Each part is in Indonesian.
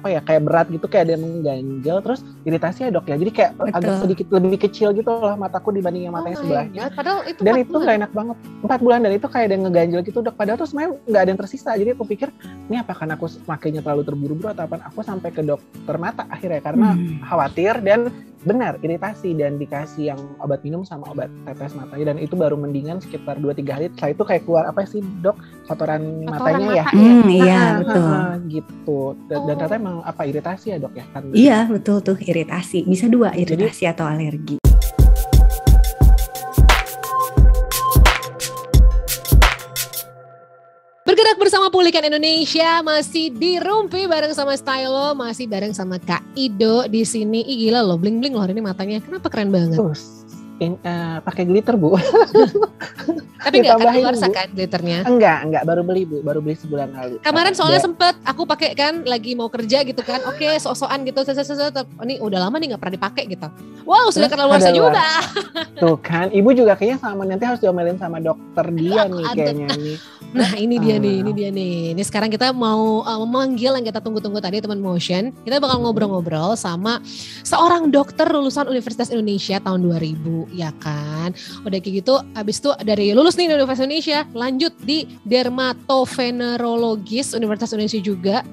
apa ya, kayak berat gitu, kayak ada yang mengganjal, terus iritasi ya dok ya. Jadi kayak agak sedikit lebih kecil gitu lah mataku dibanding yang matanya sebelahnya. Padahal itu dan itu nggak enak banget. 4 bulan dan itu kayak ada yang ngeganjel gitu dok. Padahal tuh sebenarnya nggak ada yang tersisa. Jadi aku pikir ini apakah aku makainya terlalu terburu-buru atau apa? Aku sampai ke dokter mata akhirnya karena khawatir, dan benar iritasi, dan dikasih yang obat minum sama obat tetes matanya, dan itu baru mendingan sekitar 2-3 hari. Setelah itu kayak keluar apa sih dok, kotoran matanya ya. Iya betul gitu. Dan ternyata emang apa, iritasi ya dok ya kan? Iya betul tuh, iritasi. Bisa 2, iritasi atau alergi. Bergerak bersama Pulihkan Indonesia, masih di Rumpi bareng sama Stylo, masih bareng sama Kak Ido di sini. Ih gila loh, bling-bling loh hari ini matanya. Kenapa keren banget? Pakai glitter bu. Tapi nggak kan keluar kan glitternya? Enggak, baru beli sebulan lalu. Kemarin soalnya sempet aku pakai kan, lagi mau kerja gitu kan, oke sok-sokan gitu, ini udah lama nih nggak pernah dipakai gitu. Wow, sudah kadaluarsa juga. Tuh kan, ibu juga kayaknya sama, nanti harus diomelin sama dokter dia nih kayaknya nih. Nah ini dia nih. Ini sekarang kita mau memanggil yang kita tunggu-tunggu tadi teman Motion. Kita bakal ngobrol-ngobrol sama seorang dokter lulusan Universitas Indonesia tahun 2000, ya kan. Udah kayak gitu, abis itu dari lulus nih di Universitas Indonesia, lanjut di dermatovenerologis Universitas Indonesia juga.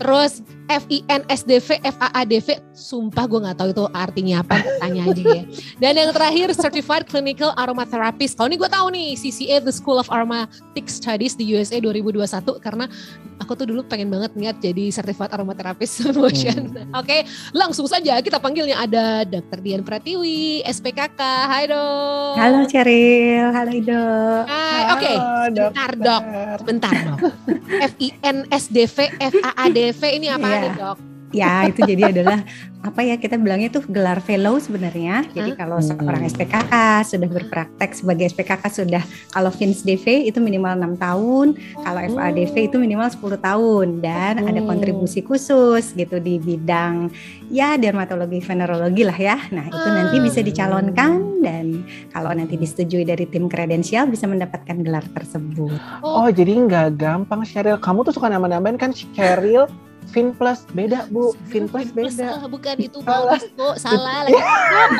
Terus FINSDV, FAADV, sumpah gue gak tahu itu artinya apa, tanya aja ya. Dan yang terakhir Certified Clinical Aromatherapist. Kalau ini gue tahu nih, CCA The School of Aromatic Studies di USA 2021, karena aku tuh dulu pengen banget niat jadi Certified Aromatherapist Motion. Oke, langsung saja kita panggilnya, ada Dr. Dian Pratiwi, SPKK. Hai dok. Halo Cheryl, halo Ido. Hai, oke, sebentar dok. FINSDV, FAADV ini apa nih dok? Ya itu jadi adalah apa ya, kita bilangnya tuh gelar fellow sebenarnya. Jadi kalau seorang SPKK sudah berpraktek sebagai SPKK sudah, kalau FINSDV itu minimal 6 tahun, kalau FADV itu minimal 10 tahun, dan ada kontribusi khusus gitu di bidang ya dermatologi venerologi lah ya. Nah itu nanti bisa dicalonkan, dan kalau nanti disetujui dari tim kredensial bisa mendapatkan gelar tersebut. Oh jadi nggak gampang Cheryl, kamu tuh suka nama-namain kan Cheryl Fin Plus, beda bu, Fin Plus beda. Bukan itu bagus bu, salah lagi.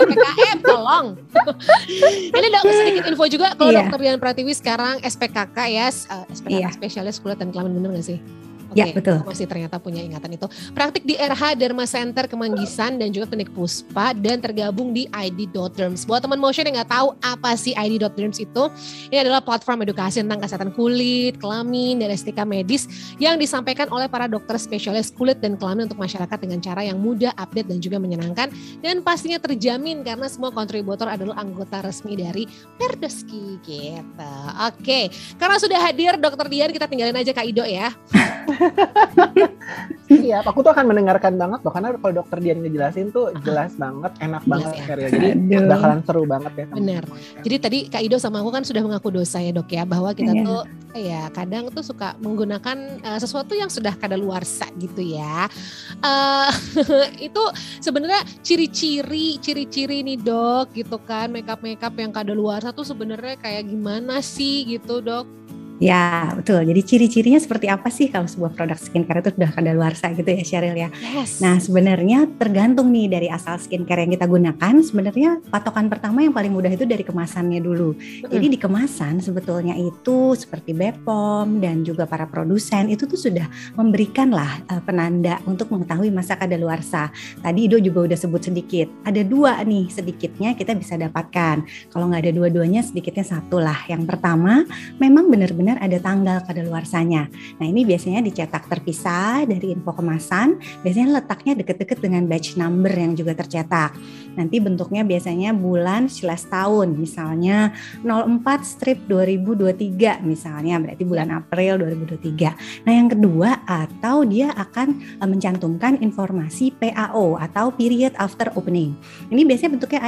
PPKM, tolong. Ini dok, sedikit info juga kalau Dr. Dian Pratiwi sekarang SPKK ya, SPKK spesialis kulit dan kelamin, bener gak sih? Ya betul. Masih ternyata punya ingatan itu. Praktik di RH Derma Center Kemanggisan dan juga Klinik Puspa, dan tergabung di ID.Derms. Buat teman Motion yang nggak tahu apa sih ID.Derms itu, ini adalah platform edukasi tentang kesehatan kulit, kelamin, dan estetika medis yang disampaikan oleh para dokter spesialis kulit dan kelamin untuk masyarakat dengan cara yang mudah, update, dan juga menyenangkan, dan pastinya terjamin karena semua kontributor adalah anggota resmi dari Perdeski gitu. Oke, karena sudah hadir Dr. Dian, kita tinggalin aja Kak Ido ya. Iya, aku tuh akan mendengarkan banget loh, karena kalau dokter Dian ngejelasin tuh jelas banget, enak banget ya. Jadi bakalan seru banget ya. Benar. Jadi tadi Kak Ido sama aku kan sudah mengaku dosa ya dok ya, bahwa kita tuh ya kadang tuh suka menggunakan sesuatu yang sudah kadaluarsa gitu ya. Itu sebenarnya ciri-ciri nih dok gitu kan, makeup yang kadaluarsa tuh sebenarnya kayak gimana sih gitu dok? Ya betul, jadi ciri-cirinya seperti apa sih kalau sebuah produk skincare itu sudah kadaluarsa gitu ya Cheryl ya. Yes. Nah sebenarnya tergantung nih dari asal skincare yang kita gunakan. Sebenarnya patokan pertama yang paling mudah itu dari kemasannya dulu. Jadi di kemasan sebetulnya itu seperti BPOM dan juga para produsen itu tuh sudah memberikan lah penanda untuk mengetahui masa kadaluarsa. Tadi Ido juga udah sebut sedikit, ada 2 nih sedikitnya kita bisa dapatkan. Kalau nggak ada dua-duanya sedikitnya 1 lah. Yang pertama memang benar-benar ada tanggal kadaluarsanya. Nah ini biasanya dicetak terpisah dari info kemasan, biasanya letaknya deket-deket dengan batch number yang juga tercetak. Nanti bentuknya biasanya bulan / tahun, misalnya 04/2023 misalnya, berarti bulan April 2023. Nah yang kedua, atau dia akan mencantumkan informasi PAO atau period after opening. Ini biasanya bentuknya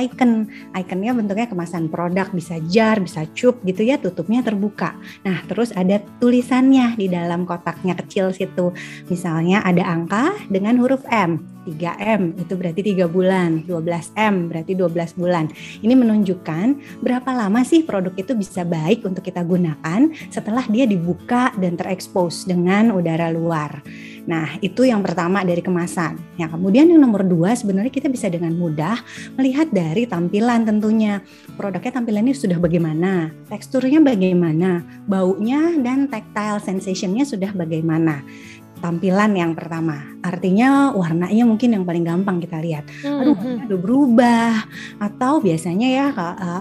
iconnya bentuknya kemasan produk, bisa jar, bisa cup gitu ya, tutupnya terbuka. Nah terus ada tulisannya di dalam kotaknya kecil situ. Misalnya ada angka dengan huruf M. 3M itu berarti 3 bulan, 12M berarti 12 bulan. Ini menunjukkan berapa lama sih produk itu bisa baik untuk kita gunakan setelah dia dibuka dan terekspos dengan udara luar. Nah, itu yang pertama dari kemasan. Ya, kemudian yang nomor 2 sebenarnya kita bisa dengan mudah melihat dari tampilan tentunya. Produknya tampilannya sudah bagaimana, teksturnya bagaimana, baunya dan tactile sensation-nya sudah bagaimana. Tampilan yang pertama, artinya warnanya mungkin yang paling gampang kita lihat. Aduh, warnanya udah berubah, atau biasanya ya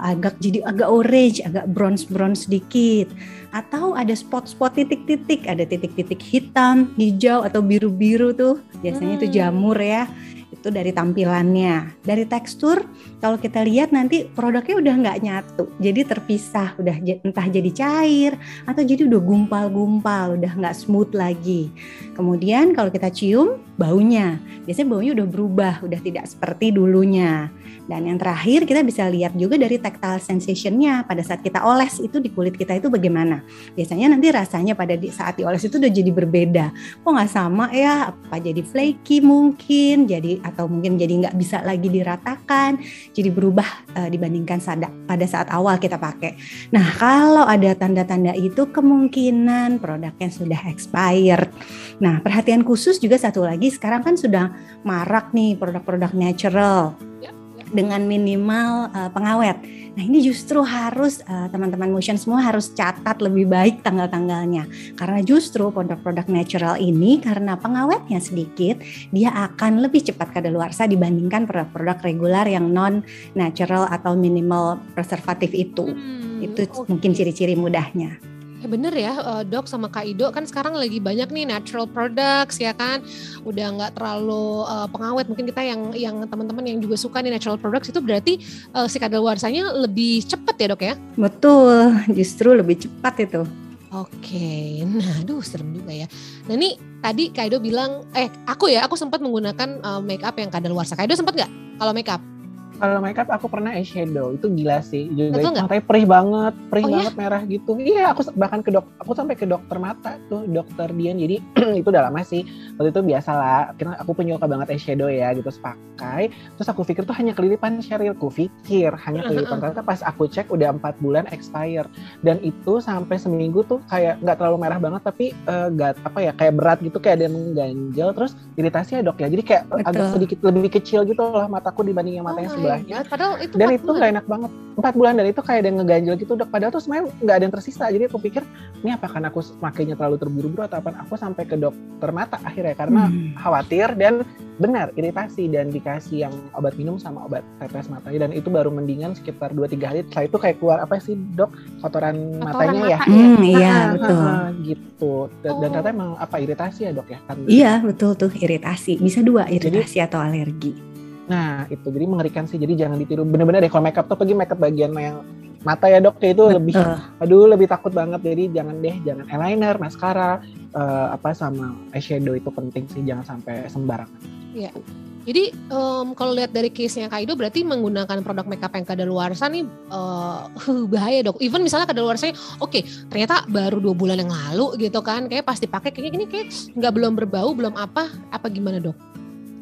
agak orange, agak bronze sedikit, atau ada spot-spot titik-titik, ada titik-titik hitam, hijau atau biru-biru tuh, biasanya itu jamur ya. Itu dari tampilannya. Dari tekstur, kalau kita lihat nanti produknya udah nggak nyatu, jadi terpisah, udah entah jadi cair atau jadi udah gumpal-gumpal, udah nggak smooth lagi. Kemudian kalau kita cium, baunya, biasanya baunya udah berubah, udah tidak seperti dulunya. Dan yang terakhir kita bisa lihat juga dari tactile sensation-nya pada saat kita oles itu di kulit kita itu bagaimana. Biasanya nanti rasanya pada saat dioles itu udah jadi berbeda. Kok nggak sama ya? Apa jadi flaky mungkin, atau mungkin jadi nggak bisa lagi diratakan, jadi berubah dibandingkan pada saat awal kita pakai. Nah, kalau ada tanda-tanda itu kemungkinan produknya sudah expired. Nah, perhatian khusus juga satu lagi, sekarang kan sudah marak nih produk-produk natural dengan minimal pengawet. Nah, ini justru harus teman-teman motion semua harus catat lebih baik tanggal-tanggalnya. Karena justru produk-produk natural ini karena pengawetnya sedikit, dia akan lebih cepat kadaluarsa dibandingkan produk-produk regular yang non natural atau minimal preservatif itu. Itu mungkin ciri-ciri mudahnya. Ya bener ya Dok sama Kak Ido, kan sekarang lagi banyak nih natural products ya kan, udah nggak terlalu pengawet. Mungkin kita yang teman-teman yang juga suka nih natural products itu berarti si kadaluarsanya lebih cepat ya Dok ya? Betul, justru lebih cepat itu. Oke, nah aduh serem juga ya. Nah ini tadi Kak Ido bilang, aku sempat menggunakan make up yang kadaluarsa. Kak Ido sempat nggak kalau make up? Kalau makeup aku pernah eyeshadow, itu gila sih. Juga matanya perih banget merah gitu. Iya, aku sampai ke dokter mata tuh, dokter Dian. Jadi itu udah lama sih. Waktu itu biasalah, karena aku penyuka banget eyeshadow ya gitu, terus pakai. Terus aku pikir tuh hanya kelilipan, Sheryl. Ternyata pas aku cek udah 4 bulan expire. Dan itu sampai seminggu tuh kayak nggak terlalu merah banget, tapi kayak berat gitu, kayak ada yang mengganjal. Terus iritasi ya Dok ya. Jadi kayak agak sedikit lebih kecil gitu lah mataku dibanding yang matanya sebelahnya. Padahal itu dan itu nggak enak banget 4 bulan, dan itu kayak ada yang ngeganjel gitu Dok. Padahal tuh sebenarnya nggak ada yang tersisa. Jadi aku pikir ini apakah aku makainya terlalu terburu-buru atau apa. Aku sampai ke dokter mata akhirnya karena khawatir, dan benar iritasi, dan dikasih yang obat minum sama obat tetes matanya, dan itu baru mendingan sekitar 2-3 hari. Setelah itu kayak keluar apa sih Dok, kotoran matanya ya. Iya betul gitu. Dan ternyata emang iritasi ya Dok ya kan? Iya betul tuh, iritasi bisa 2, iritasi atau alergi. Nah itu jadi mengerikan sih, jadi jangan ditiru bener-bener deh. Kalau makeup tuh pergi makeup bagian yang mata ya Dok, itu lebih takut banget. Jadi jangan eyeliner, mascara, sama eyeshadow itu penting sih, jangan sampai sembarangan. Iya. Jadi kalau lihat dari case-nya Kak Ido berarti menggunakan produk makeup yang kadaluarsa nih bahaya Dok. Even misalnya kadaluarsanya ternyata baru 2 bulan yang lalu gitu kan, kayak pas dipakai kayaknya ini nggak belum berbau, belum apa gimana Dok?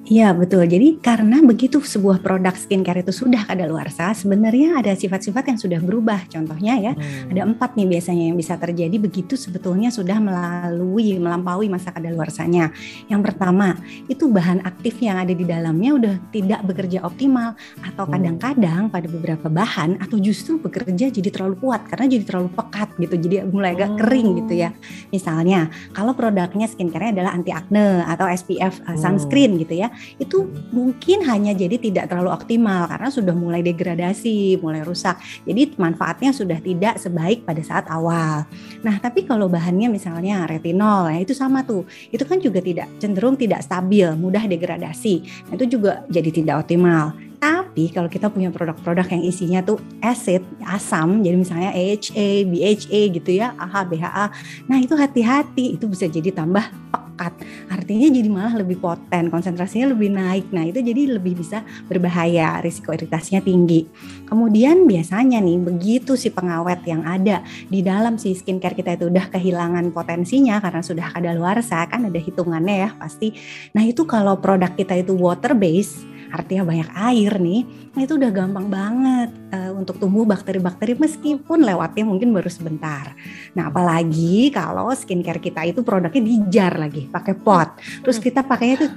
Iya betul, jadi karena begitu sebuah produk skincare itu sudah kadaluarsa, sebenarnya ada sifat-sifat yang sudah berubah. Contohnya ya, ada 4 nih biasanya yang bisa terjadi begitu sebetulnya sudah melampaui masa kadaluarsanya. Yang pertama, itu bahan aktif yang ada di dalamnya udah tidak bekerja optimal, atau kadang-kadang pada beberapa bahan atau justru bekerja jadi terlalu kuat karena jadi terlalu pekat gitu, jadi mulai agak kering gitu ya. Misalnya, kalau produknya skincare-nya adalah anti acne atau SPF sunscreen gitu ya, itu mungkin hanya jadi tidak terlalu optimal karena sudah mulai degradasi, mulai rusak. Jadi manfaatnya sudah tidak sebaik pada saat awal. Nah, tapi kalau bahannya misalnya retinol, ya itu sama tuh. Itu kan juga cenderung tidak stabil, mudah degradasi. Nah, itu juga jadi tidak optimal. Tapi kalau kita punya produk-produk yang isinya tuh asam, jadi misalnya AHA, BHA gitu ya, AHA, BHA. Nah itu hati-hati, itu bisa jadi tambah pekat. Artinya jadi malah lebih poten, konsentrasinya lebih naik. Nah itu jadi lebih bisa berbahaya, risiko iritasinya tinggi. Kemudian biasanya nih, begitu si pengawet yang ada di dalam si skincare kita itu udah kehilangan potensinya karena sudah kadaluarsa, kan ada hitungannya ya pasti. Nah itu kalau produk kita itu water based, artinya banyak air nih, nah itu udah gampang banget untuk tumbuh bakteri-bakteri meskipun lewatnya mungkin baru sebentar. Nah apalagi kalau skincare kita itu produknya di jar lagi, pakai pot. Terus kita pakainya tuh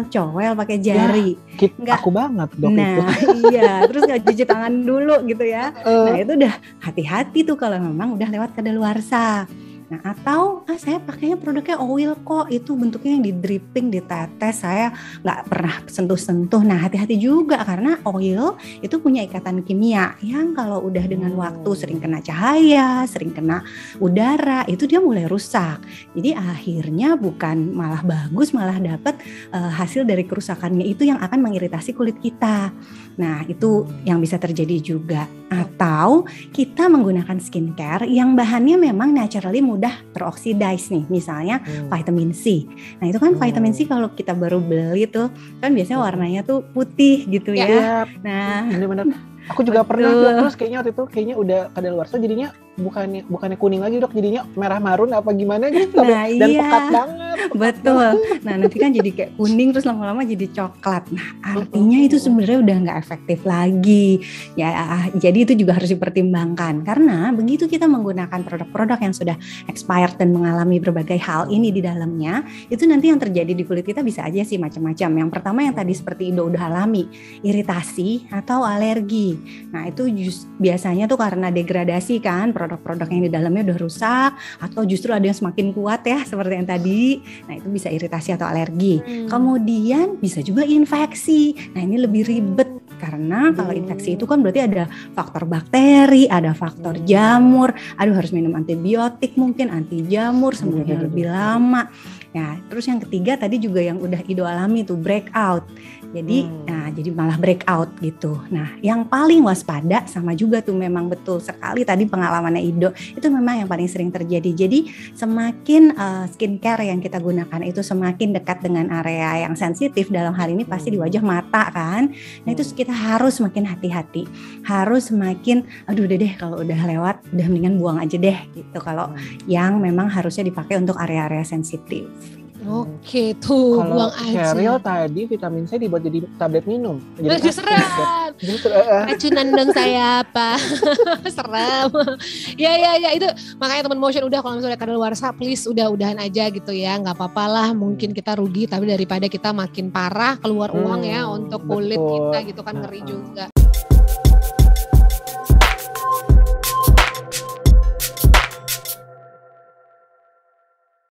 cowel pakai jari. Aku banget dok nah, itu. Iya, terus nggak cuci tangan dulu gitu ya. Nah itu udah hati-hati tuh kalau memang udah lewat kadaluarsa. Nah atau saya pakainya produknya oil kok, itu bentuknya yang di dripping, ditetes, saya nggak pernah sentuh-sentuh. Nah hati-hati juga karena oil itu punya ikatan kimia yang kalau udah dengan waktu sering kena cahaya, sering kena udara, itu dia mulai rusak. Jadi akhirnya bukan malah bagus, malah dapat hasil dari kerusakannya itu yang akan mengiritasi kulit kita. Nah itu yang bisa terjadi juga. Atau kita menggunakan skincare yang bahannya memang naturally mudah teroksidize nih, misalnya vitamin C. Nah itu kan vitamin C kalau kita baru beli tuh kan biasanya warnanya tuh putih gitu ya. Nah bener-bener. Aku juga pernah terus kayaknya waktu itu udah kadaluarsa jadinya bukannya kuning lagi dok, jadinya merah marun apa gimana gitu. Nah, dan pekat banget. Betul. Nah nanti kan jadi kayak kuning terus lama-lama jadi coklat. Nah artinya itu sebenarnya udah nggak efektif lagi. Ya jadi itu juga harus dipertimbangkan karena begitu kita menggunakan produk-produk yang sudah expired dan mengalami berbagai hal ini di dalamnya, itu nanti yang terjadi di kulit kita bisa aja sih macam-macam. Yang pertama yang tadi seperti Indo udah alami, iritasi atau alergi. Nah itu biasanya tuh karena degradasi kan, produk-produk yang di dalamnya udah rusak atau justru ada yang semakin kuat ya seperti yang tadi. Nah itu bisa iritasi atau alergi. Kemudian bisa juga infeksi. Nah ini lebih ribet karena kalau infeksi itu kan berarti ada faktor bakteri, ada faktor jamur. Aduh harus minum antibiotik mungkin, anti jamur sembuhnya lebih lama. Ya, terus yang ketiga tadi juga yang udah Ido alami tuh breakout. Jadi jadi malah breakout gitu. Nah, yang paling waspada sama juga tuh memang betul sekali tadi pengalamannya Ido. Itu memang yang paling sering terjadi. Jadi semakin skincare yang kita gunakan itu semakin dekat dengan area yang sensitif, dalam hal ini pasti di wajah mata kan. Nah, itu kita harus semakin hati-hati. Harus semakin aduh deh kalau udah lewat udah mendingan buang aja deh gitu kalau yang memang harusnya dipakai untuk area-area sensitif. Oke tuh buang aja. Sheryl tadi vitamin C dibuat jadi tablet minum. Jadi serem. Racunan dong saya apa? Serem. Ya itu makanya teman motion udah kalau misalnya kadaluarsa please udahan aja gitu ya. Nggak apa-apa lah mungkin kita rugi tapi daripada kita makin parah keluar uang ya untuk kulit kita gitu kan ngeri juga.